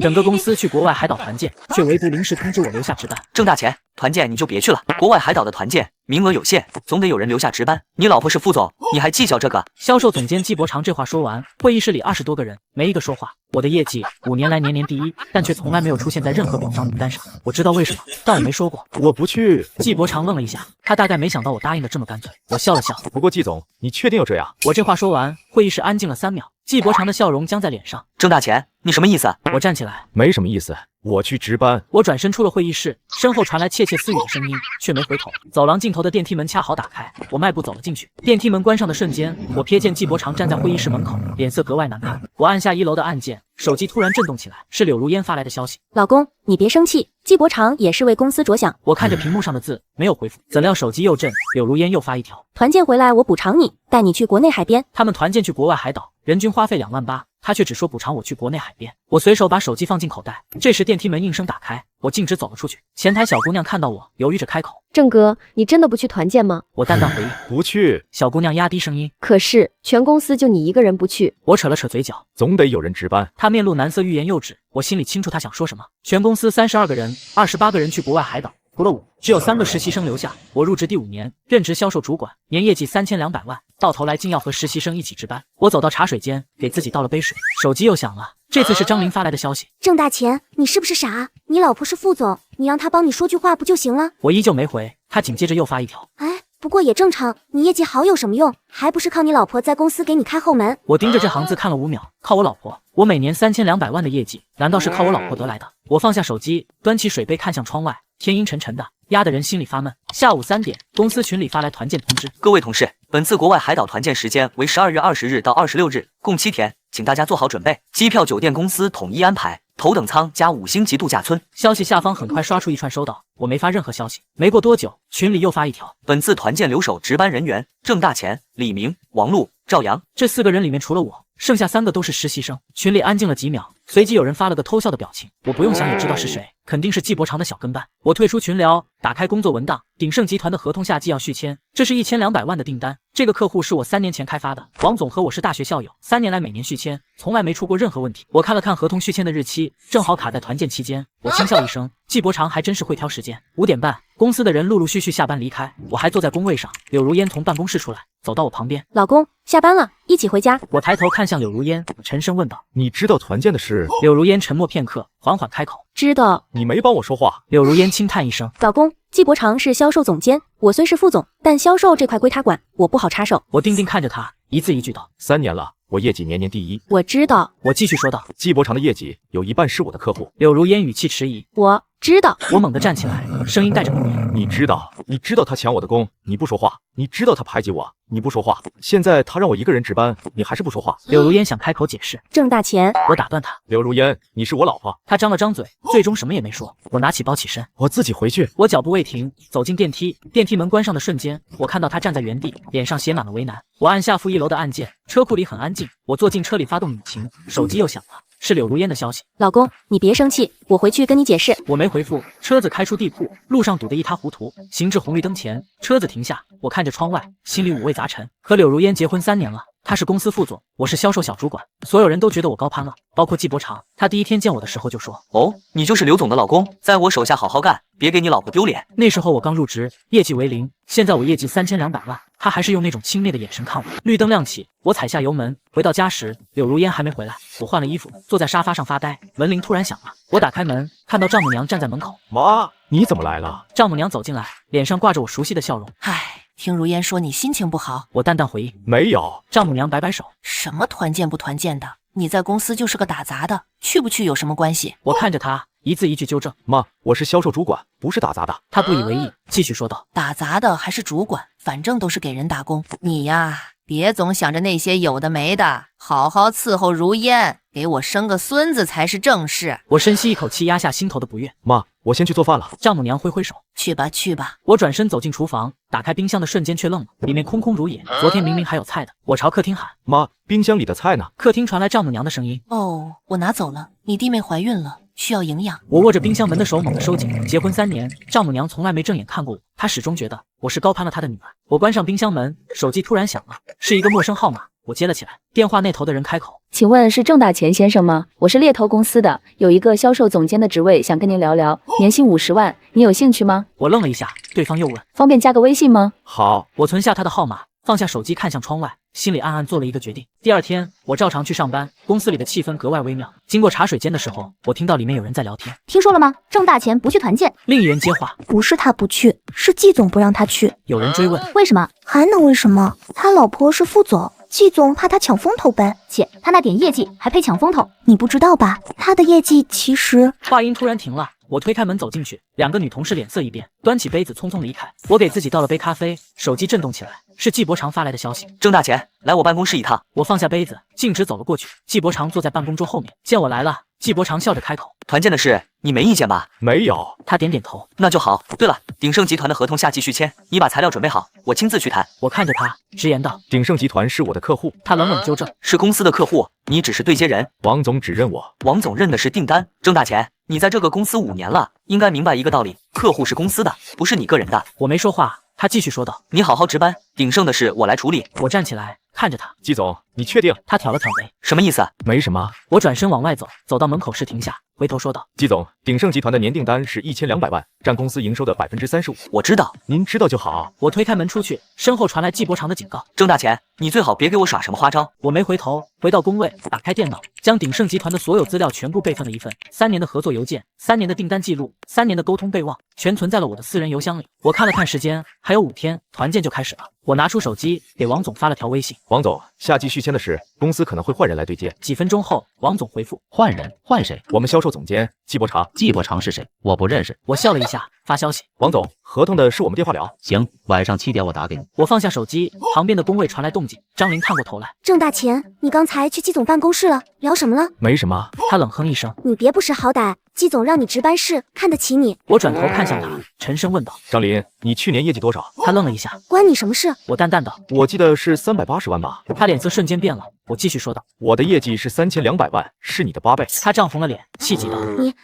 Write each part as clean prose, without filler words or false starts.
整个公司去国外海岛团建，却唯独临时通知我留下值班。郑大钱，团建你就别去了，国外海岛的团建名额有限，总得有人留下值班。你老婆是副总，你还计较这个？销售总监季伯常这话说完，会议室里20多个人，没一个说话。我的业绩5年来年年第一，但却从来没有出现在任何表彰名单上。我知道为什么，但我没说过。我不去。季伯常愣了一下，他大概没想到我答应的这么干脆。我笑了笑，不过季总，你确定要这样？我这话说完，会议室安静了3秒，季伯常的笑容僵在脸上。郑大钱，你什么意思？我站起来，没什么意思，我去值班。我转身出了会议室，身后传来窃窃私语的声音，却没回头。走廊尽头的电梯门恰好打开，我迈步走了进去。电梯门关上的瞬间，我瞥见季伯常站在会议室门口，脸色格外难看。我按下1楼的按键，手机突然震动起来，是柳如烟发来的消息。老公，你别生气，季伯常也是为公司着想。我看着屏幕上的字，没有回复。怎料手机又震，柳如烟又发一条：团建回来我补偿你，带你去国内海边。他们团建去国外海岛，人均花费2万8，他却只说补偿我去国内海边。我随手把手机放进口袋，这时电梯门应声打开，我径直走了出去。前台小姑娘看到我，犹豫着开口：郑哥，你真的不去团建吗？我淡淡回应：不去。小姑娘压低声音：可是全公司就你一个人不去。我扯了扯嘴角，总得有人值班。她面露难色，欲言又止。我心里清楚她想说什么。全公司32个人，28个人去国外海岛，除了我，只有3个实习生留下。我入职第5年，任职销售主管，年业绩3200万，到头来竟要和实习生一起值班。我走到茶水间，给自己倒了杯水，手机又响了。这次是张琳发来的消息：郑大钱，你是不是傻？你老婆是副总，你让她帮你说句话不就行了？我依旧没回，她紧接着又发一条：哎，不过也正常，你业绩好有什么用？还不是靠你老婆在公司给你开后门。我盯着这行字看了5秒，靠我老婆？我每年3200万的业绩，难道是靠我老婆得来的？我放下手机，端起水杯看向窗外，天阴沉沉的，压得人心里发闷。下午3点，公司群里发来团建通知：各位同事，本次国外海岛团建时间为12月20日到26日，共7天，请大家做好准备。机票、酒店公司统一安排，头等舱加5星级度假村。消息下方很快刷出一串收到，我没发任何消息。没过多久，群里又发一条：本次团建留守值班人员郑大钱、李明、王璐、赵阳。这4个人里面除了我，剩下3个都是实习生。群里安静了几秒，随即有人发了个偷笑的表情。我不用想也知道是谁，肯定是季伯常的小跟班。我退出群聊，打开工作文档，鼎盛集团的合同夏季要续签，这是1200万的订单。这个客户是我3年前开发的，王总和我是大学校友，3年来每年续签，从来没出过任何问题。我看了看合同续签的日期，正好卡在团建期间。我轻笑一声，季伯常还真是会挑时间。5点半，公司的人陆陆续续下班离开，我还坐在工位上。柳如烟从办公室出来，走到我旁边：老公，下班了，一起回家。我抬头看向柳如烟，沉声问道：你知道团建的事？柳如烟沉默片刻，缓缓开口：知道。你没帮我说话。柳如烟轻叹一声：老公，季伯常是销售总监，我虽是副总，但销售这块归他管，我不好插手。我定定看着他，一字一句道：3年了，我业绩年年第一。我知道。我继续说道：季伯常的业绩有一半是我的客户。柳如烟语气迟疑：我知道。我猛地站起来，声音带着不眠：你知道他抢我的功，你不说话；你知道他排挤我，你不说话。现在他让我一个人值班，你还是不说话。柳如烟想开口解释：郑大钱。我打断他：柳如烟，你是我老婆。他张了张嘴，最终什么也没说。我拿起包起身，我自己回去。我脚步未停，走进电梯，电梯门关上的瞬间，我看到他站在原地，脸上写满了为难。我按下负1楼的按键，车库里很安静。我坐进车里发动引擎，手机又响了，是柳如烟的消息：老公，你别生气，我回去跟你解释。我没回复，车子开出地库，路上堵得一塌糊涂。行至红绿灯前，车子停下，我看着窗外，心里五味杂陈。和柳如烟结婚3年了，他是公司副总，我是销售小主管，所有人都觉得我高攀了，包括季伯常。他第1天见我的时候就说：哦，你就是刘总的老公，在我手下好好干，别给你老婆丢脸。那时候我刚入职，业绩为0，现在我业绩3200万，他还是用那种轻蔑的眼神看我。绿灯亮起，我踩下油门，回到家时，柳如烟还没回来。我换了衣服，坐在沙发上发呆。门铃突然响了，我打开门，看到丈母娘站在门口。妈，你怎么来了？丈母娘走进来，脸上挂着我熟悉的笑容。唉，听如烟说你心情不好。我淡淡回应：没有。丈母娘摆摆手：什么团建不团建的，你在公司就是个打杂的，去不去有什么关系？我看着她，一字一句纠正：妈，我是销售主管，不是打杂的。她不以为意，继续说道：打杂的还是主管，反正都是给人打工。你呀，别总想着那些有的没的，好好伺候如烟，给我生个孙子才是正事。我深吸一口气，压下心头的不悦。妈，我先去做饭了。丈母娘挥挥手：去吧去吧。我转身走进厨房，打开冰箱的瞬间却愣了，里面空空如也。昨天明明还有菜的。我朝客厅喊：妈，冰箱里的菜呢？客厅传来丈母娘的声音：哦，我拿走了，你弟妹怀孕了，需要营养。我握着冰箱门的手猛地收紧。结婚3年，丈母娘从来没正眼看过我，她始终觉得我是高攀了她的女儿。我关上冰箱门，手机突然响了，是一个陌生号码。我接了起来。电话那头的人开口：“请问是郑大钱先生吗？我是猎头公司的，有一个销售总监的职位想跟您聊聊，年薪50万，你有兴趣吗？”我愣了一下，对方又问：“方便加个微信吗？”好，我存下他的号码，放下手机看向窗外，心里暗暗做了一个决定。第二天，我照常去上班，公司里的气氛格外微妙。经过茶水间的时候，我听到里面有人在聊天。听说了吗？郑大钱不去团建。另一人接话：“不是他不去，是季总不让他去。”有人追问：“为什么？还能为什么？他老婆是副总，季总怕他抢风头呗。切，他那点业绩还配抢风头？你不知道吧？他的业绩其实……”话音突然停了。我推开门走进去，两个女同事脸色一变，端起杯子匆匆离开。我给自己倒了杯咖啡，手机震动起来，是季伯常发来的消息：“郑大钱，来我办公室一趟。”我放下杯子，径直走了过去。季伯常坐在办公桌后面，见我来了，季伯常笑着开口：“团建的事你没意见吧？”没有。他点点头：“那就好。对了，鼎盛集团的合同下季续签，你把材料准备好，我亲自去谈。”我看着他，直言道：“鼎盛集团是我的客户。”他冷冷纠正：“是公司的客户，你只是对接人。王总只认我。王总认的是订单。郑大钱，你在这个公司5年了，应该明白一个道理，客户是公司的，不是你个人的。”我没说话，他继续说道：“你好好值班，鼎盛的事我来处理。”我站起来看着他：“季总，你确定？”他挑了挑眉：“什么意思？”没什么。我转身往外走，走到门口时停下，回头说道：“季总，鼎盛集团的年订单是1200万，占公司营收的35%。我知道，您知道就好。”我推开门出去，身后传来季伯常的警告：“郑大钱，你最好别给我耍什么花招。”我没回头，回到工位，打开电脑，将鼎盛集团的所有资料全部备份了一份，3年的合作邮件，3年的订单记录，3年的沟通备忘，全存在了我的私人邮箱里。我看了看时间，还有5天，团建就开始了。我拿出手机给王总发了条微信：“王总，夏季续签的事，公司可能会换人来对接。”几分钟后，王总回复：“换人？换谁？我们销售总监季伯常。”季伯常是谁？我不认识。我笑了一下，发消息：“王总，合同的是我们电话聊。”行，晚上7点我打给你。我放下手机，旁边的工位传来动静，张琳探过头来：“郑大钱，你刚才去季总办公室了，聊什么了？”没什么。他冷哼一声：“你别不识好歹，季总让你值班室，看得起你。”我转头看向他，沉声问道：“张琳，你去年业绩多少？”他愣了一下：“关你什么事？”我淡淡道：“我记得是380万吧。”他脸色瞬间变了。我继续说道：“我的业绩是3200万，是你的8倍。”他涨红了脸，气急道：“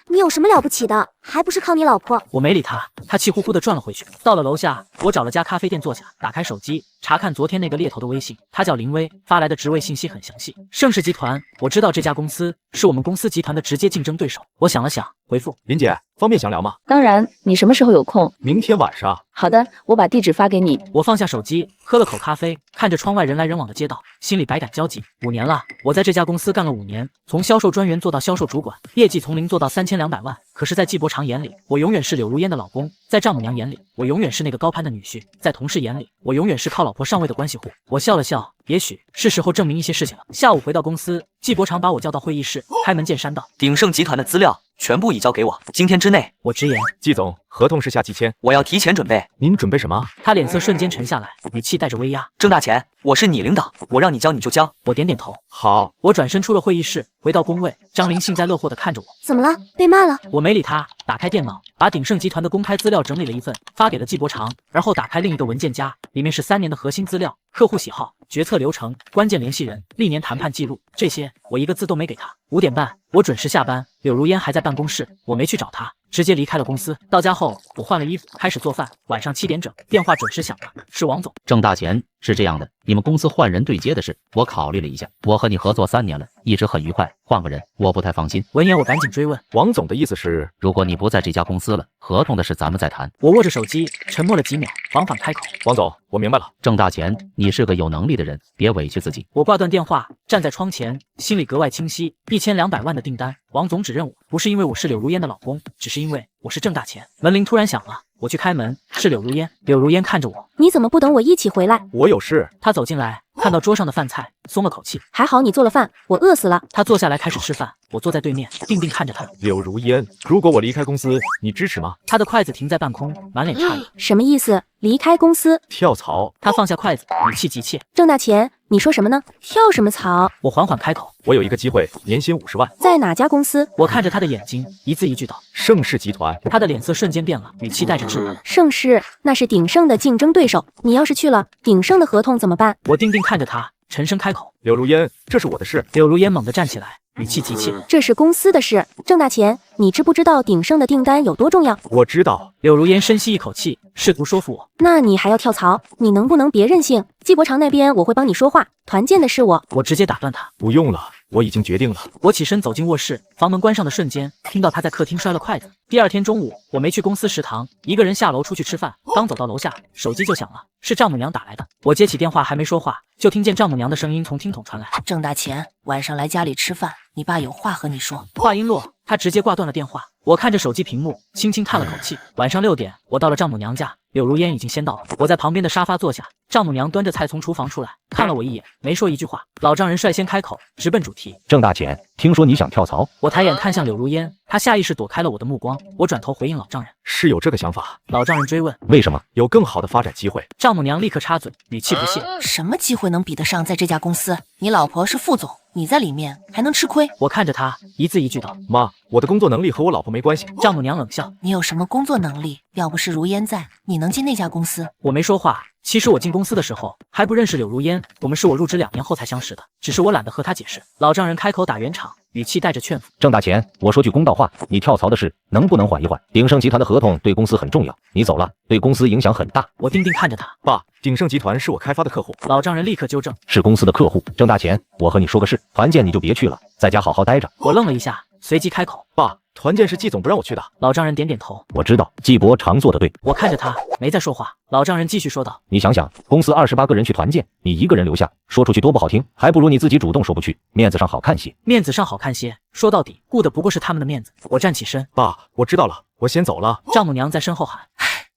你有什么了不起的？还不是靠你老婆？”我没理他，他气呼呼地转了回去。到了楼下，我找了家咖啡店坐下，打开手机查看昨天那个猎头的微信，他叫林薇，发来的职位信息很详细。盛世集团，我知道这家公司是我们公司集团的直接竞争对手。我想了想，回复：“林姐，方便详聊吗？”当然，你什么时候有空？明天晚上。好的，我把地址发给你。我放下手机，喝了口咖啡，看着窗外人来人往的街道，心里百感交集。5年了，我在这家公司干了5年，从销售专员做到销售主管，业绩从0做到3200万。可是，在季伯常眼里，我永远是柳如烟的老公；在丈母娘眼里，我永远是那个高攀的女婿；在同事眼里，我永远是靠老婆上位的关系户。我笑了笑，也许是时候证明一些事情了。下午回到公司，季伯常把我叫到会议室，开门见山道：“鼎盛集团的资料全部移交给我，今天之内。”我直言：“季总，合同是下季签，我要提前准备。”您准备什么？他脸色瞬间沉下来，语气带着威压：“郑大钱，我是你领导，我让你交你就交。”我点点头：“好。”我转身出了会议室，回到工位，张琳幸灾乐祸地看着我：“怎么了？被骂了？”我没理他，打开电脑，把鼎盛集团的公开资料整理了一份，发给了季伯常，然后打开另一个文件夹，里面是3年的核心资料、客户喜好、决策流程、关键联系人、历年谈判记录，这些我一个字都没给他。5点半，我准时下班，柳如烟还在办公室，我没去找她，直接离开了公司。到家后，我换了衣服，开始做饭。晚上7点整，电话准时响了，是王总。郑大钱，是这样的，你们公司换人对接的事，我考虑了一下，我和你合作3年了，一直很愉快，换个人我不太放心。闻言，我赶紧追问，王总的意思是，如果你不在这家公司了，合同的事咱们再谈。我握着手机，沉默了几秒，缓缓开口：“王总，我明白了。”郑大钱，你是个有能力的人，别委屈自己。我挂断电话，站在窗前，心里格外清晰。1200万的订单，王总只认我，不是因为我是柳如烟的老公，只是因为我是郑大钱。门铃突然响了，我去开门，是柳如烟。柳如烟看着我：“你怎么不等我一起回来？”我有事。她走进来，看到桌上的饭菜，松了口气。还好你做了饭，我饿死了。她坐下来开始吃饭，我坐在对面，定定看着她。柳如烟，如果我离开公司，你支持吗？她的筷子停在半空，满脸诧异。什么意思？离开公司？跳槽。她放下筷子，语气急切：“郑大钱，你说什么呢？跳什么槽？”我缓缓开口：“我有一个机会，年薪50万。”在哪家公司？我看着她的眼睛，一字一句道：“盛世集团。”她的脸色瞬间变了，语气带着质问：“盛世，那是鼎盛的竞争对手，你要是去了，鼎盛的合同怎么办？”我定定看着她，沉声开口：“柳如烟，这是我的事。”柳如烟猛地站起来，语气急切。这是公司的事，郑大钱，你知不知道鼎盛的订单有多重要？我知道。柳如烟深吸一口气，试图说服我。那你还要跳槽？你能不能别任性？季伯常那边我会帮你说话，团建的是我。我直接打断他，不用了，我已经决定了。我起身走进卧室，房门关上的瞬间，听到他在客厅摔了筷子。第二天中午，我没去公司食堂，一个人下楼出去吃饭，刚走到楼下，手机就响了，是丈母娘打来的。我接起电话，还没说话，就听见丈母娘的声音从听筒传来：“郑大钱，晚上来家里吃饭，你爸有话和你说。”话音落，他直接挂断了电话。我看着手机屏幕，轻轻叹了口气。晚上6点，我到了丈母娘家，柳如烟已经先到了。我在旁边的沙发坐下，丈母娘端着菜从厨房出来，看了我一眼，没说一句话。老丈人率先开口，直奔主题：“郑大钱，听说你想跳槽？”我抬眼看向柳如烟，她下意识躲开了我的目光。我转头回应老丈人：“是有这个想法。”老丈人追问：“为什么？有更好的发展机会。”丈母娘立刻插嘴，语气不屑：“什么机会能比得上在这家公司？你老婆是副总，你在里面还能吃亏？”我看着她，一字一句道：“妈，我的工作能力和我老婆没关系。”丈母娘冷笑：“你有什么工作能力？要不是如烟在，你能进那家公司？”我没说话。其实我进公司的时候还不认识柳如烟，我们是我入职2年后才相识的，只是我懒得和她解释。老丈人开口打圆场，语气带着劝服：“郑大钱，我说句公道话，你跳槽的事能不能缓一缓？鼎盛集团的合同对公司很重要，你走了对公司影响很大。”我定定看着他：“爸，鼎盛集团是我开发的客户。”老丈人立刻纠正：“是公司的客户。郑大钱，我和你说个事，团建你就别去了，在家好好待着。”我愣了一下，随即开口：“爸，团建是季总不让我去的。”老丈人点点头：“我知道，季伯常做的对。”我看着他，没再说话。老丈人继续说道：“你想想，公司28个人去团建，你一个人留下，说出去多不好听，还不如你自己主动说不去，面子上好看些。”面子上好看些，说到底，顾的不过是他们的面子。我站起身：“爸，我知道了，我先走了。”丈母娘在身后喊：“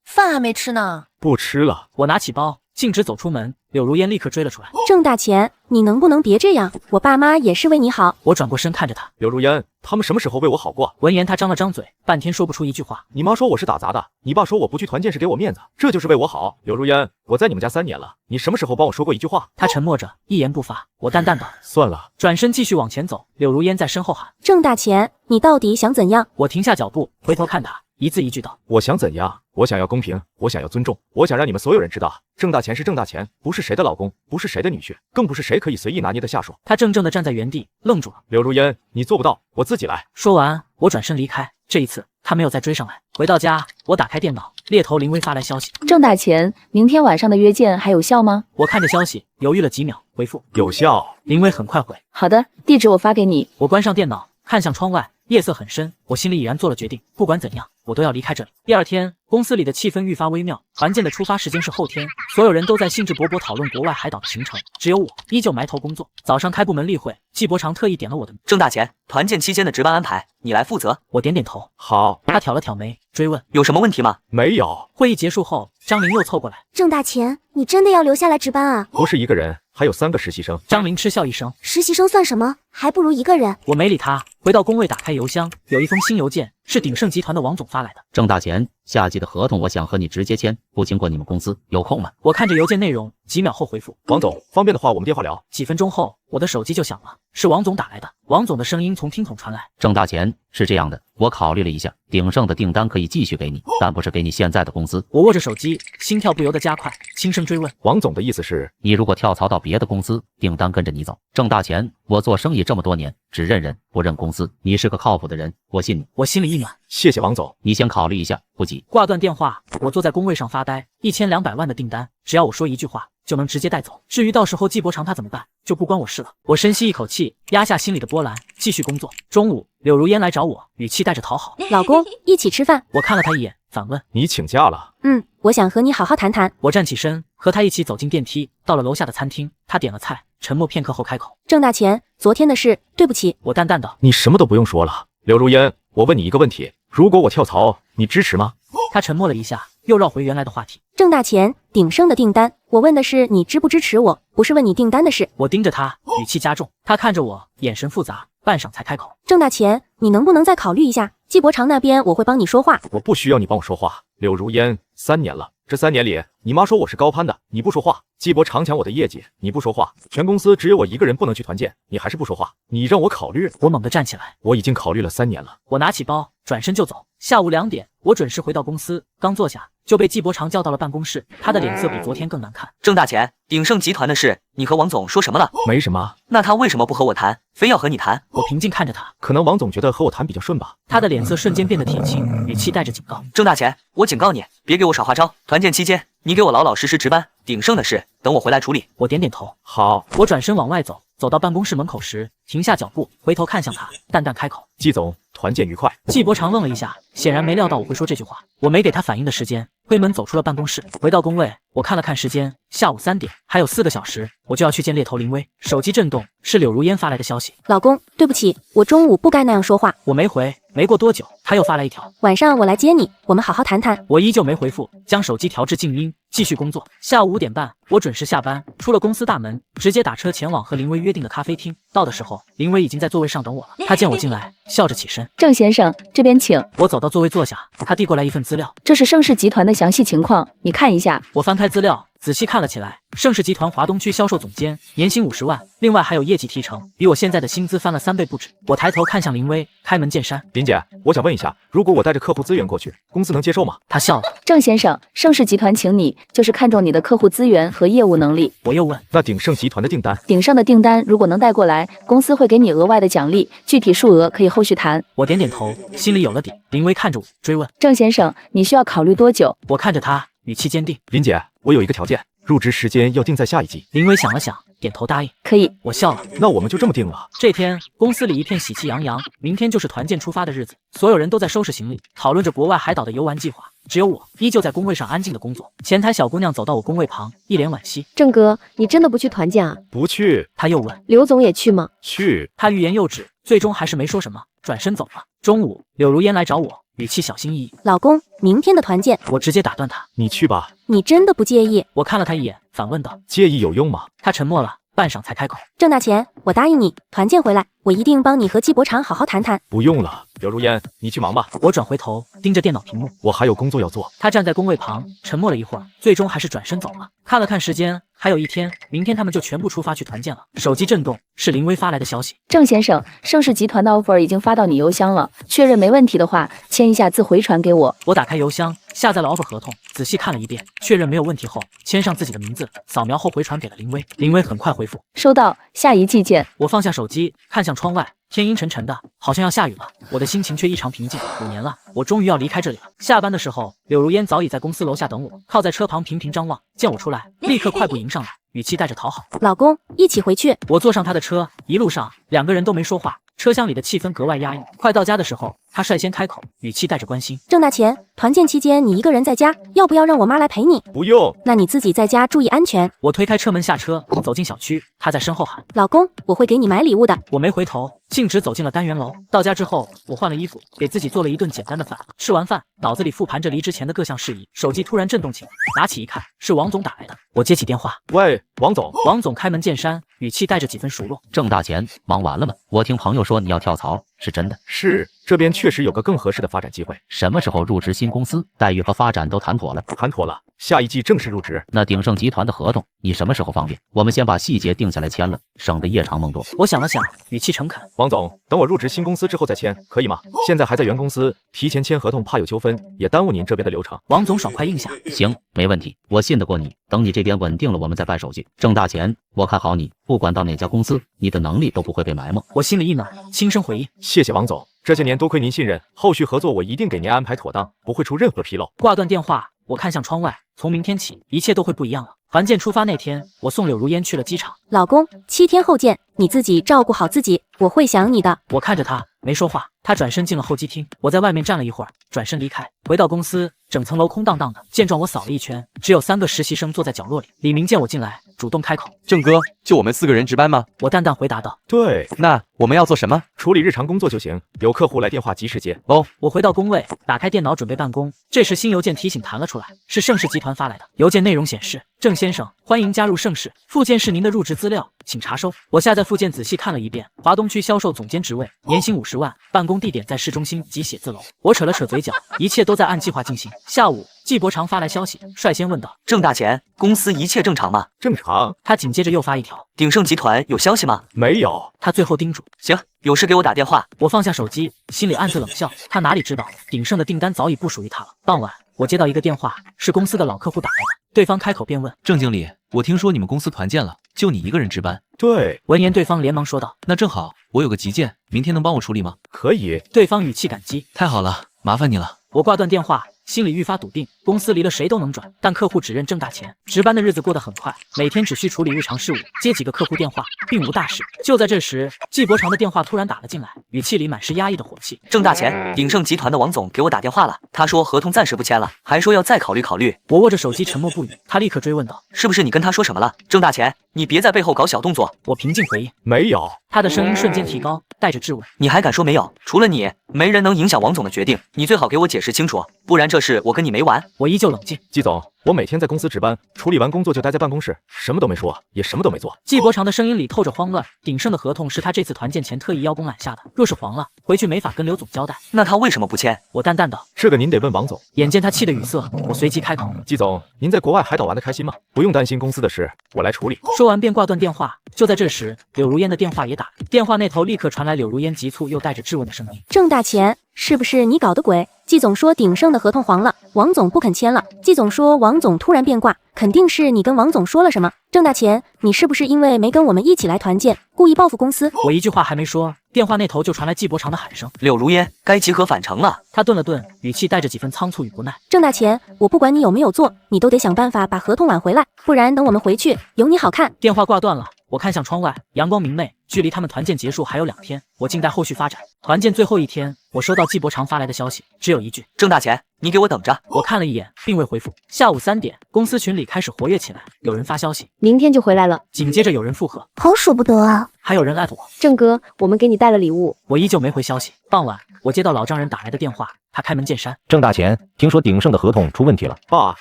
饭还没吃呢。”不吃了。我拿起包，径直走出门。柳如烟立刻追了出来：“郑大钱，你能不能别这样？我爸妈也是为你好。”我转过身看着他：“柳如烟，他们什么时候为我好过？”闻言，他张了张嘴，半天说不出一句话。你妈说我是打杂的，你爸说我不去团建是给我面子，这就是为我好。柳如烟，我在你们家3年了，你什么时候帮我说过一句话？他沉默着，一言不发。我淡淡道：“算了。”转身继续往前走。柳如烟在身后喊：“郑大钱，你到底想怎样？”我停下脚步，回头看他，一字一句道：“我想怎样？我想要公平，我想要尊重，我想让你们所有人知道，郑大钱是郑大钱，不是谁的老公，不是谁的女婿，更不是谁可以随意拿捏的下属。”他怔怔地站在原地，愣住了。柳如烟，你做不到，我自己来。说完，我转身离开。这一次，他没有再追上来。回到家，我打开电脑，猎头林薇发来消息：“郑大钱，明天晚上的约见还有效吗？”我看着消息，犹豫了几秒，回复：“有效。”林薇很快回：“好的，地址我发给你。”我关上电脑，看向窗外，夜色很深。我心里已然做了决定，不管怎样，我都要离开这里。第二天，公司里的气氛愈发微妙。团建的出发时间是后天，所有人都在兴致勃勃讨论国外海岛的行程，只有我依旧埋头工作。早上开部门例会，季伯常特意点了我的名。郑大钱，团建期间的值班安排你来负责。我点点头。好。他挑了挑眉，追问：“有什么问题吗？”没有。会议结束后，张琳又凑过来：“郑大钱，你真的要留下来值班啊？”不是一个人，还有3个实习生。张琳嗤笑一声：“实习生算什么？还不如一个人。”我没理他，回到工位打开邮箱，有一封新邮件，是鼎盛集团的王总发来的。郑大钱，夏季的合同我想和你直接签，不经过你们公司，有空吗？我看着邮件内容，几秒后回复：“王总，方便的话我们电话聊。”几分钟后，我的手机就响了，是王总打来的。王总的声音从听筒传来：“郑大钱，是这样的，我考虑了一下，鼎盛的订单可以继续给你，但不是给你现在的公司。”我握着手机，心跳不由得加快，轻声追问：“王总的意思是，你如果跳槽到别的公司，订单跟着你走。郑大钱，我做生意这么多年，只认人不认公司，你是个靠谱的人，我信你。”我心里一暖，谢谢王总。你先考虑一下，不急。挂断电话，我坐在工位上发呆。1200万的订单，只要我说一句话，就能直接带走。至于到时候季伯常他怎么办，就不关我事了。我深吸一口气，压下心里的波澜，继续工作。中午，柳如烟来找我，语气带着讨好：“老公，一起吃饭。”我看了他一眼，反问：“你请假了？”“我想和你好好谈谈。”我站起身，和他一起走进电梯，到了楼下的餐厅。他点了菜，沉默片刻后开口：“郑大钱，昨天的事，对不起。”我淡淡道：“你什么都不用说了。”柳如烟，我问你一个问题，如果我跳槽，你支持吗？他沉默了一下，又绕回原来的话题：“郑大钱，鼎盛的订单，我问的是你支不支持我，不是问你订单的事。”我盯着他，语气加重。他看着我，眼神复杂，半晌才开口：“郑大钱，你能不能再考虑一下？季伯常那边我会帮你说话。”我不需要你帮我说话。柳如烟，3年了，这3年里，你妈说我是高攀的，你不说话；季伯常抢我的业绩，你不说话；全公司只有我一个人不能去团建，你还是不说话。你让我考虑，我猛地站起来，我已经考虑了3年了。我拿起包，转身就走。下午2点，我准时回到公司，刚坐下就被季伯常叫到了办公室，他的脸色比昨天更难看。郑大钱，鼎盛集团的事，你和王总说什么了？没什么。那他为什么不和我谈，非要和你谈？我平静看着他，可能王总觉得和我谈比较顺吧。他的脸色瞬间变得铁青，语气带着警告。郑大钱，我警告你，别给我耍花招。团建期间，你给我老老实实值班，鼎盛的事等我回来处理。我点点头。好。我转身往外走，走到办公室门口时，停下脚步，回头看向他，淡淡开口：季总，团建愉快。季伯常愣了一下，显然没料到我会说这句话。我没给他反应的时间，推门走出了办公室，回到工位，我看了看时间，下午3点，还有4个小时，我就要去见猎头林薇。手机震动，是柳如烟发来的消息：老公，对不起，我中午不该那样说话。我没回，没过多久，他又发来一条：晚上我来接你，我们好好谈谈。我依旧没回复，将手机调至静音，继续工作。下午5点半，我准时下班，出了公司大门，直接打车前往和林薇约定的咖啡厅。到的时候，林薇已经在座位上等我了。她见我进来，笑着起身：郑先生，这边请。我走到座位坐下，他递过来一份资料，这是盛世集团的详细情况，你看一下。我翻开资料，仔细看了起来。盛世集团华东区销售总监，年薪50万，另外还有业绩提成，比我现在的薪资翻了3倍不止。我抬头看向林薇，开门见山：林姐，我想问一下，如果我带着客户资源过去，公司能接受吗？她笑了：郑先生，盛世集团请你，就是看中你的客户资源和业务能力。我又问：那鼎盛集团的订单？鼎盛的订单如果能带过来，公司会给你额外的奖励，具体数额可以后续谈。我点点头，心里有了底。林薇看着我，追问：郑先生，你需要考虑多久？我看着他，语气坚定：林姐，我有一个条件，入职时间要定在下一季。林薇想了想，点头答应。可以。我笑了。那我们就这么定了。这天公司里一片喜气洋洋，明天就是团建出发的日子，所有人都在收拾行李，讨论着国外海岛的游玩计划。只有我依旧在工位上安静的工作。前台小姑娘走到我工位旁，一脸惋惜：郑哥，你真的不去团建啊？不去。她又问：刘总也去吗？去。她欲言又止，最终还是没说什么，转身走了。中午，柳如烟来找我，语气小心翼翼：老公，明天的团建。我直接打断她：你去吧。你真的不介意？我看了她一眼，反问道：介意有用吗？她沉默了半晌才开口：郑大钱，我答应你，团建回来，我一定帮你和季伯常好好谈谈。不用了，柳如烟，你去忙吧。我转回头，盯着电脑屏幕，我还有工作要做。她站在工位旁，沉默了一会儿，最终还是转身走了。看了看时间，还有1天，明天他们就全部出发去团建了。手机震动，是林薇发来的消息：郑先生，盛世集团的 offer 已经发到你邮箱了，确认没问题的话，签一下字回传给我。我打开邮箱，下载了 offer 合同，仔细看了一遍，确认没有问题后，签上自己的名字，扫描后回传给了林薇。林薇很快回复：收到，下一季见。我放下手机，看向窗外，天阴沉沉的，好像要下雨了。我的心情却异常平静。5年了，我终于要离开这里了。下班的时候，柳如烟早已在公司楼下等我，靠在车旁频频张望，见我出来，立刻快步迎上来，语气带着讨好：老公，一起回去。我坐上他的车，一路上2个人都没说话，车厢里的气氛格外压抑。快到家的时候，他率先开口，语气带着关心：郑大钱，团建期间你一个人在家，要不要让我妈来陪你？不用。那你自己在家注意安全。我推开车门下车，走进小区，他在身后喊：老公，我会给你买礼物的。我没回头，径直走进了单元楼。到家之后，我换了衣服，给自己做了一顿简单的饭。吃完饭，脑子里复盘着离职前的各项事宜，手机突然震动起来，拿起一看，是王总打来的。我接起电话：喂，王总。王总开门见山，语气带着几分熟络：郑大钱，忙完了吗？我听朋友说你要跳槽，是真的？是，这边确实有个更合适的发展机会。什么时候入职新公司？待遇和发展都谈妥了？谈妥了，下一季正式入职。那鼎盛集团的合同，你什么时候方便？我们先把细节定下来签了，省得夜长梦多。我想了想，语气诚恳：王总，等我入职新公司之后再签，可以吗？现在还在原公司，提前签合同怕有纠纷，也耽误您这边的流程。王总爽快应下：行，没问题，我信得过你。等你这边稳定了，我们再办手续。郑大钱，我看好你，不管到哪家公司，你的能力都不会被埋没。我心里一暖，轻声回应：谢谢王总，这些年多亏您信任，后续合作我一定给您安排妥当，不会出任何纰漏。挂断电话，我看向窗外，从明天起，一切都会不一样了。团建出发那天，我送柳如烟去了机场。老公，7天后见，你自己照顾好自己，我会想你的。我看着他，没说话。他转身进了候机厅，我在外面站了一会儿，转身离开。回到公司，整层楼空荡荡的。见状，我扫了一圈，只有3个实习生坐在角落里。李明见我进来，主动开口：郑哥，就我们4个人值班吗？我淡淡回答道：对。那我们要做什么？处理日常工作就行，有客户来电话及时接。哦。我回到工位，打开电脑准备办公。这时新邮件提醒弹了出来，是盛世集团团发来的邮件内容显示：郑先生，欢迎加入盛世，附件是您的入职资料，请查收。我下载附件仔细看了一遍，华东区销售总监职位，年薪50万，办公地点在市中心及写字楼。我扯了扯嘴角，一切都在按计划进行。下午，季伯常发来消息，率先问道：郑大钱，公司一切正常吗？正常。他紧接着又发一条：鼎盛集团有消息吗？没有。他最后叮嘱：行，有事给我打电话。我放下手机，心里暗自冷笑，他哪里知道鼎盛的订单早已不属于他了。傍晚，我接到一个电话，是公司的老客户打来的。对方开口便问：郑经理，我听说你们公司团建了，就你一个人值班？对。闻言，对方连忙说道：那正好，我有个急件，明天能帮我处理吗？可以。对方语气感激：太好了，麻烦你了。我挂断电话，心里愈发笃定，公司离了谁都能转，但客户只认挣大钱。值班的日子过得很快，每天只需处理日常事务，接几个客户电话，并无大事。就在这时，季伯常的电话突然打了进来，语气里满是压抑的火气。郑大钱，鼎盛集团的王总给我打电话了，他说合同暂时不签了，还说要再考虑考虑。我握着手机沉默不语，他立刻追问道：是不是你跟他说什么了？郑大钱，你别在背后搞小动作。我平静回应：没有。他的声音瞬间提高，带着质问：你还敢说没有？除了你，没人能影响王总的决定，你最好给我解释清楚，不然这事我跟你没完。我依旧冷静：季总，我每天在公司值班，处理完工作就待在办公室，什么都没说，也什么都没做。季伯常的声音里透着慌乱。鼎盛的合同是他这次团建前特意邀功揽下的，若是黄了，回去没法跟刘总交代。那他为什么不签？我淡淡道：这个您得问王总。眼见他气得语塞，我随即开口：季总，您在国外海岛玩得开心吗？不用担心公司的事，我来处理。说完便挂断电话。就在这时，柳如烟的电话也打来，电话那头立刻传来柳如烟急促又带着质问的声音：郑大钱，是不是你搞的鬼？季总说鼎盛的合同黄了，王总不肯签了。季总说王总突然变卦，肯定是你跟王总说了什么。郑大钱，你是不是因为没跟我们一起来团建，故意报复公司？我一句话还没说，电话那头就传来季伯常的喊声：柳如烟，该集合返程了。他顿了顿，语气带着几分仓促与不耐：郑大钱，我不管你有没有做，你都得想办法把合同挽回来，不然等我们回去，有你好看。电话挂断了，我看向窗外，阳光明媚，距离他们团建结束还有2天，我静待后续发展。团建最后一天，我收到季伯常发来的消息，只有一句：郑大钱，你给我等着。我看了一眼，并未回复。下午3点，公司群里开始活跃起来，有人发消息：明天就回来了。紧接着有人附和：好舍不得啊。还有人艾特我：郑哥，我们给你带了礼物。我依旧没回消息。傍晚，我接到老丈人打来的电话，他开门见山：郑大钱，听说鼎盛的合同出问题了。爸，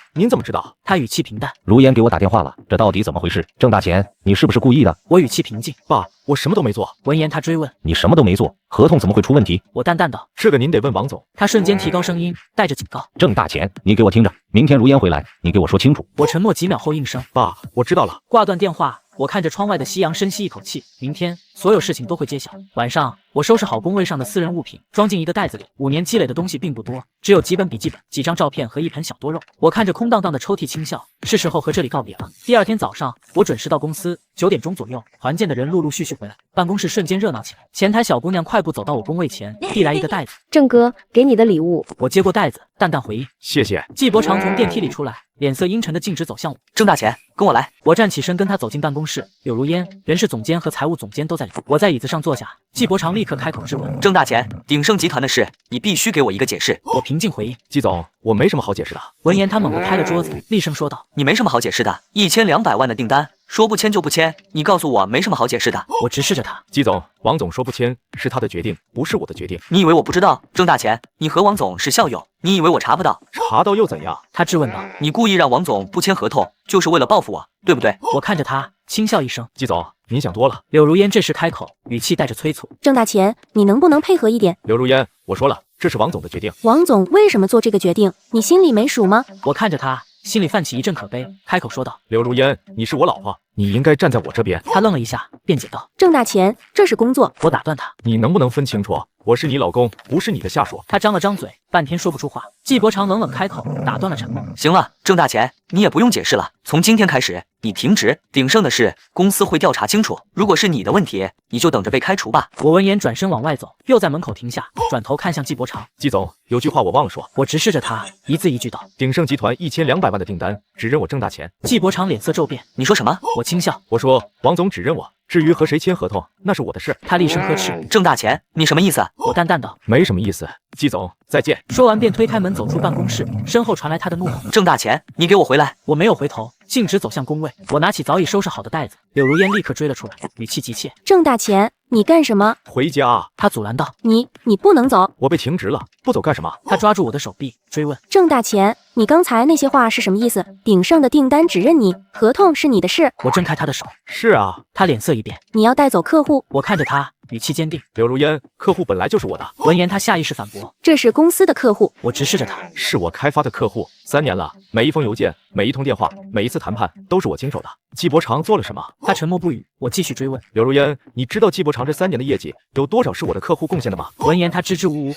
您怎么知道？他语气平淡：如烟给我打电话了，这到底怎么回事？郑大钱，你是不是故意的？我语气平静：爸，我什么都没做。闻言他追问：你什么都没做，合同怎么会出问题？我淡淡道：这个您得问王总。他瞬间提高声音，带着警告：郑大钱，你给我听着，明天如烟回来，你给我说清楚。我沉默几秒后应声：爸，我知道了。挂断电话，我看着窗外的夕阳，深吸一口气。明天所有事情都会揭晓。晚上，我收拾好工位上的私人物品，装进一个袋子里。5年积累的东西并不多，只有几本笔记本、几张照片和一盆小多肉。我看着空荡荡的抽屉，轻笑，是时候和这里告别了。第2天早上，我准时到公司，9点钟左右，团建的人陆陆续续回来，办公室瞬间热闹起来。前台小姑娘快步走到我工位前，递来一个袋子：郑哥，给你的礼物。我接过袋子，淡淡回应：谢谢。季伯常从电梯里出来，脸色阴沉的径直走向我：郑大钱，跟我来。我站起身，跟他走进办公室。柳如烟、人事总监和财务总监都在里。我在椅子上坐下，季伯常立刻开口质问：郑大钱，鼎盛集团的事，你必须给我一个解释。我平静回应：季总，我没什么好解释的。闻言，他猛地拍了桌子，厉声说道：你没什么好解释的，1200万的订单，说不签就不签，你告诉我没什么好解释的。我直视着他：季总，王总说不签是他的决定，不是我的决定。你以为我不知道？郑大钱，你和王总是校友，你以为我查不到？查到又怎样？他质问道：你故意让王总不签合同，就是为了报复我，对不对？我看着他，轻笑一声：季总，您想多了。柳如烟这时开口，语气带着催促：郑大钱，你能不能配合一点？柳如烟，我说了，这是王总的决定。王总为什么做这个决定？你心里没数吗？我看着他，心里泛起一阵可悲，开口说道：柳如烟，你是我老婆，你应该站在我这边。他愣了一下，辩解道：郑大钱，这是工作。我打断他：你能不能分清楚？我是你老公，不是你的下属。他张了张嘴，半天说不出话。季伯常冷冷开口，打断了沉默。行了，郑大钱，你也不用解释了，从今天开始，你停职。鼎盛的事，公司会调查清楚。如果是你的问题，你就等着被开除吧。我闻言转身往外走，又在门口停下，转头看向季伯常：季总，有句话我忘了说。我直视着他，一字一句道：鼎盛集团1200万的订单，只认我郑大钱。季伯常脸色骤变：你说什么？我轻笑：我说王总只认我，至于和谁签合同，那是我的事。他厉声呵斥：郑大钱，你什么意思？我淡淡道：没什么意思。季总，再见。说完便推开门走出办公室，身后传来他的怒吼：郑大钱，你给我回来！我没有回头，径直走向工位。我拿起早已收拾好的袋子，柳如烟立刻追了出来，语气急切。郑大钱，你干什么？回家。他阻拦道。你不能走。我被停职了，不走干什么？他抓住我的手臂，追问。郑大钱，你刚才那些话是什么意思？鼎盛的订单只认你，合同是你的事。我挣开他的手。是啊。他脸色一变。你要带走客户。我看着他，语气坚定。柳如烟，客户本来就是我的。闻言，他下意识反驳。这是公司的客户。我直视着他。是我开发的客户，3年了，每一封邮件，每一通电话，每一次谈判都是我经手的。季伯常做了什么？他沉默不语。我继续追问。柳如烟，你知道季伯常这3年的业绩有多少是我的客户贡献的吗？闻言，他支支吾吾。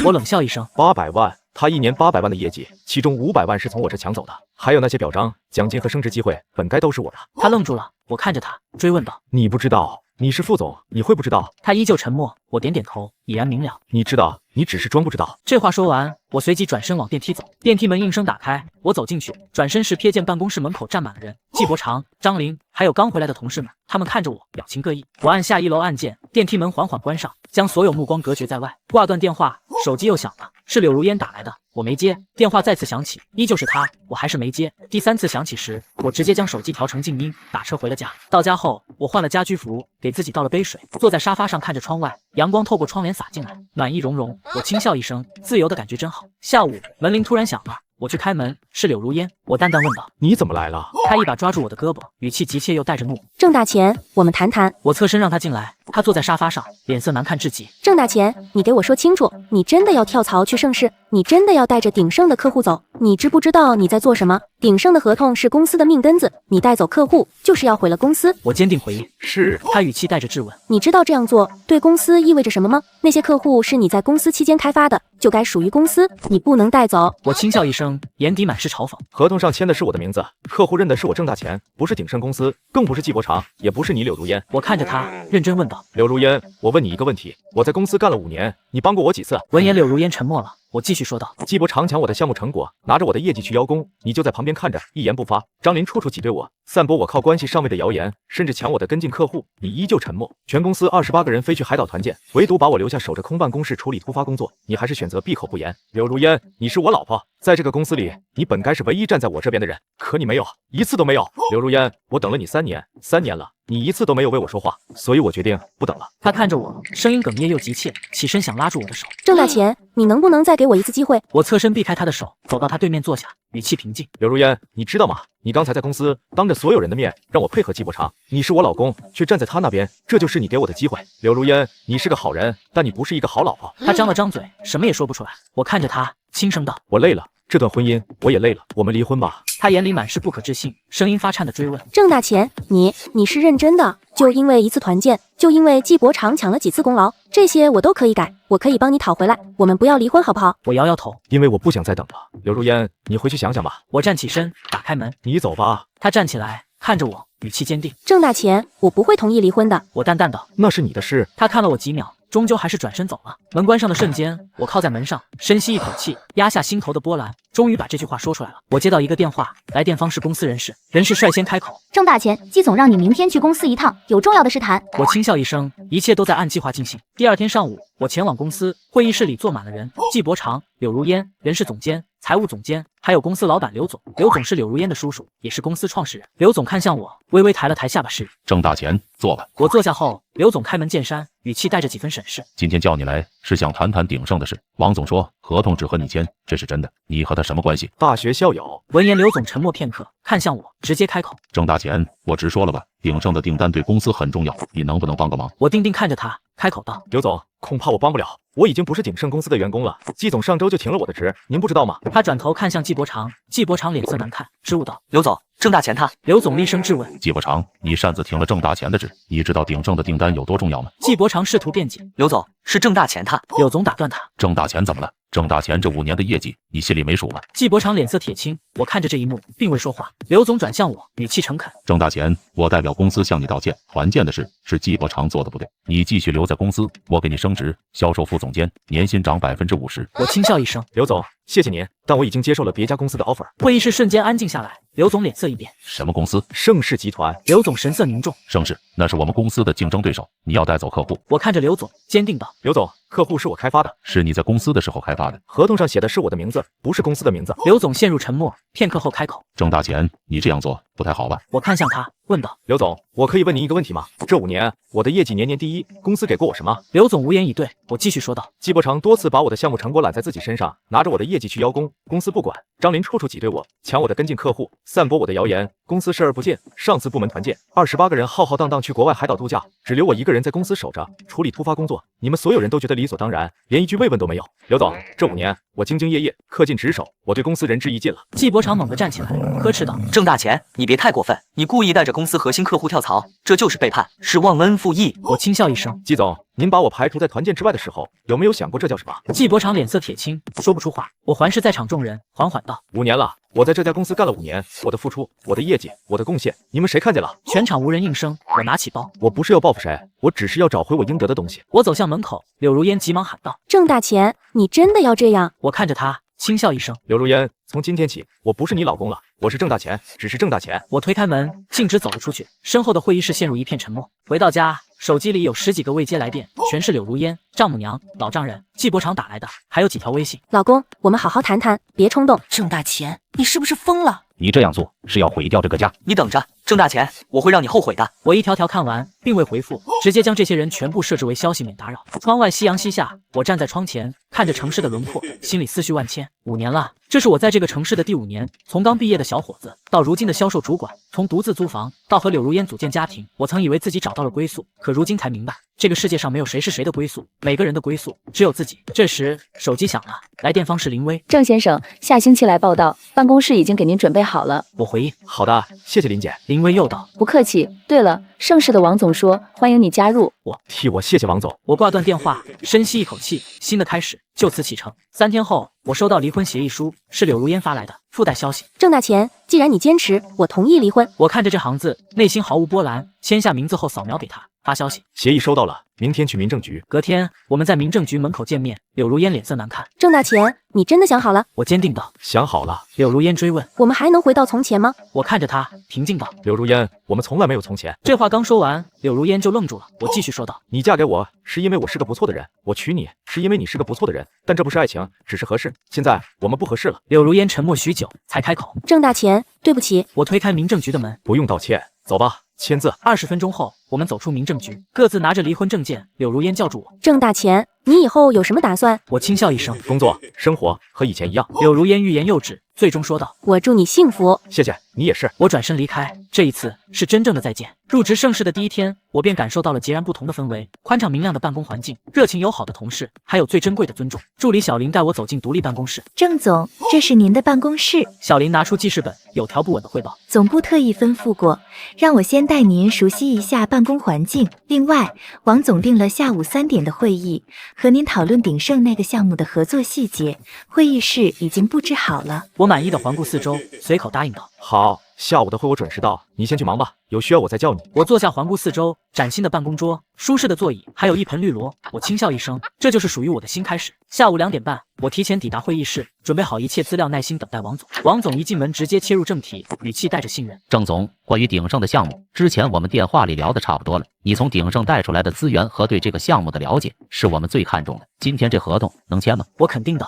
我冷笑一声。800万。他1年800万的业绩，其中500万是从我这抢走的，还有那些表彰、奖金和升职机会，本该都是我的。他愣住了，我看着他，追问道：“你不知道？你是副总，你会不知道？”他依旧沉默，我点点头，已然明了。你知道，你只是装不知道。这话说完，我随即转身往电梯走，电梯门应声打开，我走进去，转身时瞥见办公室门口站满了人，季伯常、张琳，还有刚回来的同事们，他们看着我，表情各异。我按下1楼按键，电梯门缓缓关上，将所有目光隔绝在外。挂断电话，手机又响了，是柳如烟打来的。我没接，电话再次响起，依旧是他，我还是没接。第3次响起时，我直接将手机调成静音，打车回了家。到家后，我换了家居服，给自己倒了杯水，坐在沙发上看着窗外，阳光透过窗帘洒进来，暖意融融。我轻笑一声，自由的感觉真好。下午，门铃突然响了，我去开门，是柳如烟。我淡淡问道：“你怎么来了？”他一把抓住我的胳膊，语气急切又带着怒：“郑大钱，我们谈谈。”我侧身让他进来，他坐在沙发上，脸色难看至极。郑大钱，你给我说清楚，你真的要跳槽去盛世？你真的要带着鼎盛的客户走？你知不知道你在做什么？鼎盛的合同是公司的命根子，你带走客户就是要毁了公司。我坚定回应：“是。”他语气带着质问：“你知道这样做对公司意味着什么吗？那些客户是你在公司期间开发的，就该属于公司，你不能带走。”我轻笑一声，眼底满是嘲讽。合同上签的是我的名字，客户认的是我郑大钱，不是鼎盛公司，更不是季伯常，也不是你柳如烟。我看着他，认真问道：“柳如烟，我问你一个问题，我在公司干了5年，你帮过我几次？”闻言，柳如烟沉默了。我继续说道：“季伯常抢我的项目成果，拿着我的业绩去邀功，你就在旁边看着，一言不发。张琳处处挤兑我，散播我靠关系上位的谣言，甚至抢我的跟进客户，你依旧沉默。全公司28个人飞去海岛团建，唯独把我留下守着空办公室处理突发工作，你还是选择闭口不言。柳如烟，你是我老婆，在这个公司里，你本该是唯一站在我这边的人，可你没有，一次都没有。柳如烟，我等了你3年，3年了。你一次都没有为我说话，所以我决定不等了。”他看着我，声音哽咽又急切，起身想拉住我的手。郑大钱，你能不能再给我一次机会？我侧身避开他的手，走到他对面坐下，语气平静：“柳如烟，你知道吗？你刚才在公司当着所有人的面让我配合季伯常，你是我老公，却站在他那边，这就是你给我的机会。柳如烟，你是个好人，但你不是一个好老婆。”他张了张嘴，什么也说不出来。我看着他，轻声道：“我累了。”这段婚姻我也累了，我们离婚吧。他眼里满是不可置信，声音发颤的追问：“郑大钱，你是认真的？就因为一次团建，就因为季伯常抢了几次功劳，这些我都可以改，我可以帮你讨回来。我们不要离婚好不好？”我摇摇头，因为我不想再等了。柳如烟，你回去想想吧。我站起身，打开门：“你走吧。”他站起来，看着我，语气坚定：“郑大钱，我不会同意离婚的。”我淡淡道：“那是你的事。”他看了我几秒，终究还是转身走了。门关上的瞬间，我靠在门上，深吸一口气，压下心头的波澜，终于把这句话说出来了。我接到一个电话，来电方是公司人事，人事率先开口：“郑大钱，季总让你明天去公司一趟，有重要的事谈。”我轻笑一声，一切都在按计划进行。第2天上午，我前往公司，会议室里坐满了人，季伯常、柳如烟、人事总监、财务总监，还有公司老板刘总。刘总是柳如烟的叔叔，也是公司创始人。刘总看向我，微微抬了抬下巴，示意：“郑大钱，坐吧。”我坐下后，刘总开门见山，语气带着几分审视：“今天叫你来是想谈谈鼎盛的事。王总说合同只和你签，这是真的？你和他什么关系？”大学校友。闻言，刘总沉默片刻，看向我，直接开口：“郑大钱，我直说了吧，鼎盛的订单对公司很重要，你能不能帮个忙？”我定定看着他，开口道：“刘总，恐怕我帮不了，我已经不是鼎盛公司的员工了。季总上周就停了我的职，您不知道吗？”他转头看向季伯常，季伯常脸色难看，支吾道：“刘总，郑大钱他……”刘总厉声质问：“季伯常，你擅自停了郑大钱的职，你知道鼎盛的订单有多重要吗？”季伯常试图辩解：“刘总，是郑大钱他……”柳总打断他：“郑大钱怎么了？郑大钱这5年的业绩，你心里没数吗？”季伯常脸色铁青，我看着这一幕，并未说话。刘总转向我，语气诚恳：“郑大钱，我代表公司向你道歉，团建的事是季伯常做的不对，你继续留在公司，我给你升职，销售副总监，年薪涨50%。”我轻笑一声：“刘总，谢谢您，但我已经接受了别家公司的 offer。”会议室瞬间安静下来，刘总脸色一变：“什么公司？”“盛世集团。”刘总神色凝重：“盛世，那是我们公司的竞争对手，你要带走客户。”我看着刘总，坚定道：“刘总，客户是我开发的。”“是你在公司的时候开发的，合同上写的是我的名字，不是公司的名字。”刘总陷入沉默，片刻后开口：“郑大钱，你这样做不太好吧？我看向他，问道：“刘总，我可以问您一个问题吗？这5年我的业绩年年第一，公司给过我什么？”刘总无言以对。我继续说道：“季伯常多次把我的项目成果揽在自己身上，拿着我的业绩去邀功，公司不管。张林处处挤兑我，抢我的跟进客户，散播我的谣言，公司视而不见。上次部门团建，28个人浩浩荡荡去国外海岛度假，只留我一个人在公司守着，处理突发工作。你们所有人都觉得理所当然，连一句慰问都没有。刘总，这5年我兢兢业业，恪尽职守，我对公司仁至义尽了。”季伯常猛地站起来，呵斥道：“郑大钱，你别太过分，你故意带着公司核心客户跳槽，这就是背叛，是忘恩负义。”我轻笑一声：“季总，您把我排除在团建之外的时候，有没有想过这叫什么？”季伯常脸色铁青，说不出话。我环视在场众人，缓缓道：“5年了，我在这家公司干了5年，我的付出，我的业绩，我的贡献，你们谁看见了？”全场无人应声。我拿起包，我不是要报复谁，我只是要找回我应得的东西。我走向门口，柳如烟急忙喊道：“郑大钱，你真的要这样？”我看着他，轻笑一声：“柳如烟，从今天起，我不是你老公了，我是郑大钱，只是郑大钱。”我推开门，径直走了出去。身后的会议室陷入一片沉默。回到家，手机里有10几个未接来电，全是柳如烟、丈母娘、老丈人、季伯常打来的，还有几条微信。老公，我们好好谈谈，别冲动。郑大钱，你是不是疯了？你这样做是要毁掉这个家。你等着，郑大钱，我会让你后悔的。我一条条看完，并未回复，直接将这些人全部设置为消息免打扰。窗外夕阳西下，我站在窗前，看着城市的轮廓，心里思绪万千。5年了，这是我在这个城市的第5年，从刚毕业的小伙子到如今的销售主管，从独自租房到和柳如烟组建家庭。我曾以为自己找到了归宿，可如今才明白，这个世界上没有谁是谁的归宿，每个人的归宿只有自己。这时手机响了，来电方是林薇。郑先生，下星期来报道，办公室已经给您准备好了。我回应：好的，谢谢林姐。林薇又道：不客气。对了，盛世的王总说欢迎你加入。替我谢谢王总。我挂断电话，深吸一口气，新的开始就此启程。3天后，我收到离婚协议书，是柳如烟发来的，附带消息：郑大钱，既然你坚持，我同意离婚。我看着这行字，内心毫无波澜，签下名字后扫描给他，发消息：协议收到了，明天去民政局。隔天，我们在民政局门口见面，柳如烟脸色难看。郑大钱，你真的想好了？我坚定道。想好了。柳如烟追问：我们还能回到从前吗？我看着他，平静道：柳如烟，我们从来没有从前。这话刚说完，柳如烟就愣住了。我继续说道：你嫁给我是因为我是个不错的人，我娶你是因为你是个不错的人，但这不是爱情，只是合适。现在我们不合适了。柳如烟沉默许久，才开口：郑大钱，对不起。我推开民政局的门：不用道歉，走吧，签字。20分钟后，我们走出民政局，各自拿着离婚证件。柳如烟叫住我：郑大钱，你以后有什么打算？我轻笑一声：工作生活和以前一样。柳如烟欲言又止，最终说道：我祝你幸福。谢谢，你也是。我转身离开，这一次是真正的再见。入职盛世的第一天，我便感受到了截然不同的氛围，宽敞明亮的办公环境，热情友好的同事，还有最珍贵的尊重。助理小林带我走进独立办公室。郑总，这是您的办公室。小林拿出记事本，有条不紊的汇报：总部特意吩咐过，让我先带您熟悉一下办公环境。另外，王总定了下午3点的会议，和您讨论鼎盛那个项目的合作细节。会议室已经布置好了。我满意的环顾四周，随口答应道：好，下午的会我准时到，你先去忙吧，有需要我再叫你。我坐下，环顾四周，崭新的办公桌，舒适的座椅，还有一盆绿萝。我轻笑一声，这就是属于我的新开始。下午2点半，我提前抵达会议室，准备好一切资料，耐心等待王总。王总一进门，直接切入正题，语气带着信任：郑总，关于鼎盛的项目，之前我们电话里聊的差不多了，你从鼎盛带出来的资源和对这个项目的了解，是我们最看重的。今天这合同能签吗？我肯定的。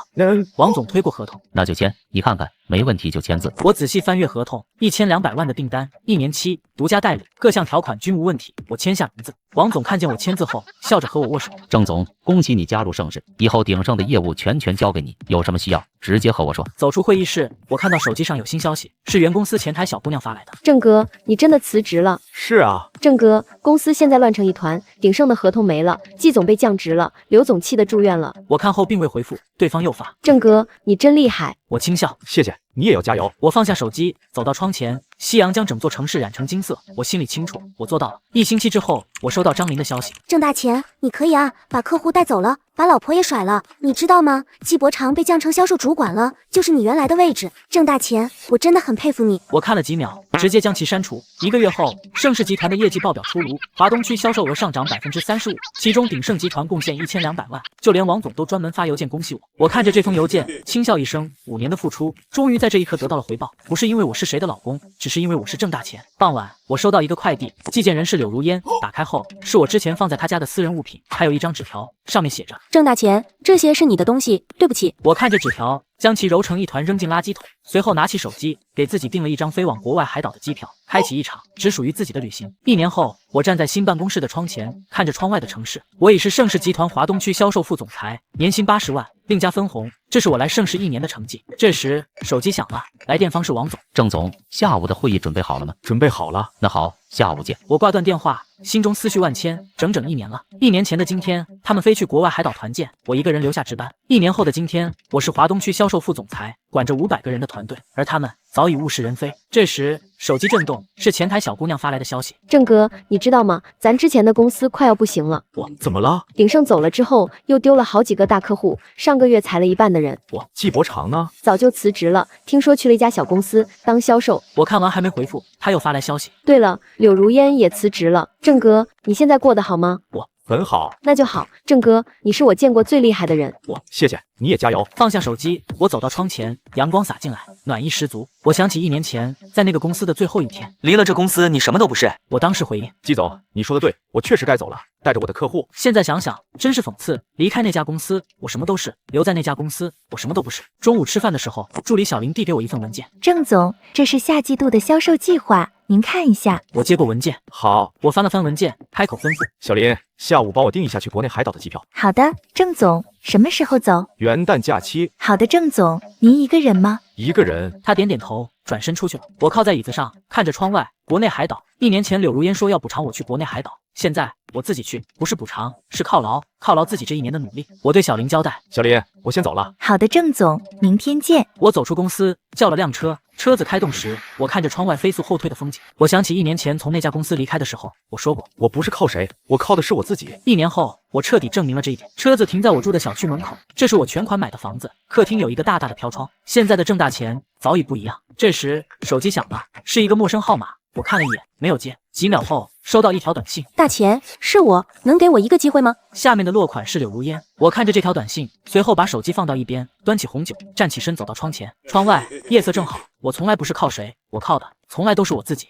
王总推过合同：那就签，你看看，没问题就签字。我仔细翻阅合同，1200万的订单，1年期，独家代理，各项条款均无问题。我签下名字。王总看见我签字后，笑着和我握手：郑总，恭喜你加入盛世，以后鼎盛的业务全权交给你，有什么需要直接和我说。走出会议室，我看到手机上有新消息，是原公司前台小姑娘发来的。郑哥，你真的辞职了？是啊。郑哥，公司现在乱成一团，鼎盛的合同没了，季总被降职了，刘总气得住院了。我看后并未回复，对方又发：郑哥，你真厉害。我轻笑：谢谢，你也要加油。我放下手机，走到窗前，夕阳将整座城市染成金色。我心里清楚，我做到了。1星期之后，我收到张林的消息：郑大钱，你可以啊，把客户带走了，把老婆也甩了，你知道吗？季伯常被降成销售主管了，就是你原来的位置。郑大钱，我真的很佩服你。我看了几秒，直接将其删除。1个月后，盛世集团的业绩报表出炉，华东区销售额上涨35%，其中鼎盛集团贡献1200万，就连王总都专门发邮件恭喜我。我看着这封邮件，轻笑一声，5年的付出，终于在这一刻得到了回报。不是因为我是谁的老公，只是因为我是郑大钱。傍晚，我收到一个快递，寄件人是柳如烟，打开后是我之前放在他家的私人物品，还有一张纸条，上面写着：郑大钱，这些是你的东西，对不起。我看着纸条，将其揉成一团扔进垃圾桶，随后拿起手机给自己订了一张飞往国外海岛的机票，开启一场只属于自己的旅行。1年后，我站在新办公室的窗前，看着窗外的城市。我已是盛世集团华东区销售副总裁，年薪80万，另加分红，这是我来盛世1年的成绩。这时手机响了，来电方是王总。郑总，下午的会议准备好了吗？准备好了。那好，下午见。我挂断电话，心中思绪万千。整整1年了，1年前的今天，他们飞去国外海岛团建，我一个人留下值班。1年后的今天，我是华东区销售副总裁，管着500个人的团队，而他们早已物是人非。这时手机震动，是前台小姑娘发来的消息。郑哥，你知道吗？咱之前的公司快要不行了。我怎么了？鼎盛走了之后，又丢了好几个大客户，上个月裁了1半的人。季伯常呢？早就辞职了，听说去了一家小公司当销售。我看完还没回复，他又发来消息。对了，柳如烟也辞职了。郑哥，你现在过得好吗？很好。那就好。郑哥，你是我见过最厉害的人。谢谢，你也加油。放下手机，我走到窗前，阳光洒进来，暖意十足。我想起1年前在那个公司的最后一天，离了这公司，你什么都不是。我当时回应：季总，你说的对，我确实该走了，带着我的客户。现在想想，真是讽刺。离开那家公司，我什么都是；留在那家公司，我什么都不是。中午吃饭的时候，助理小林递给我一份文件。郑总，这是下季度的销售计划，您看一下。我接过文件，好。我翻了翻文件，开口吩咐：小林，下午帮我订一下去国内海岛的机票。好的，郑总，什么时候走？元旦假期。好的，郑总，您一个人吗？一个人。他点点头，转身出去了。我靠在椅子上，看着窗外，国内海岛。1年前柳如烟说要补偿我去国内海岛，现在我自己去，不是补偿，是犒劳自己这1年的努力。我对小林交代：小林，我先走了。好的，郑总，明天见。我走出公司，叫了辆车。车子开动时，我看着窗外飞速后退的风景。我想起1年前从那家公司离开的时候，我说过，我不是靠谁，我靠的是我自己。1年后，我彻底证明了这一点。车子停在我住的小区门口，这是我全款买的房子。客厅有一个大大的飘窗。现在的郑大钱早已不一样。这时手机响了，是一个陌生号码。我看了一眼，没有接。几秒后，收到一条短信：大钱，是我，能给我一个机会吗？下面的落款是柳如烟。我看着这条短信，随后把手机放到一边，端起红酒，站起身走到窗前。窗外夜色正好。我从来不是靠谁，我靠的从来都是我自己。